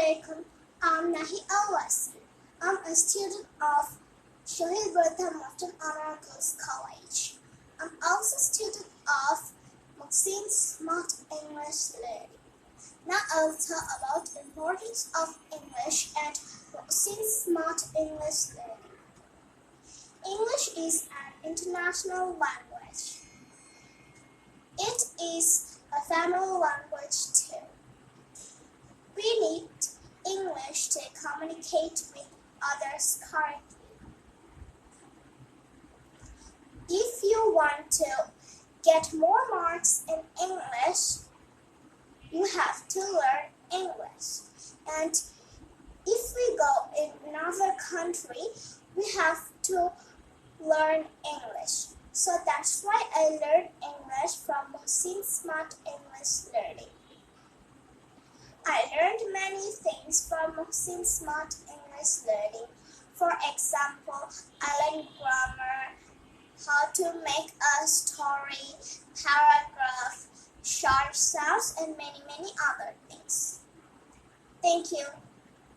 Assalamualaikum. I'm Nahi Awasi. I'm a student of Shahid Mohsin Honor Girls College. I'm also a student of Mohsin Smart English Learning. Now I'll talk about the importance of English and Mohsin Smart English Learning. English is an international language. It is a family language too. We need English to communicate with others correctly. If you want to get more marks in English, you have to learn English. And if we go in another country, we have to learn English. So that's why I learned English from Mohsin Smart English Learning. I learned many things from Mohsin Smart English Learning. For example, I learned grammar, how to make a story, paragraph, short sounds, and many other things. Thank you.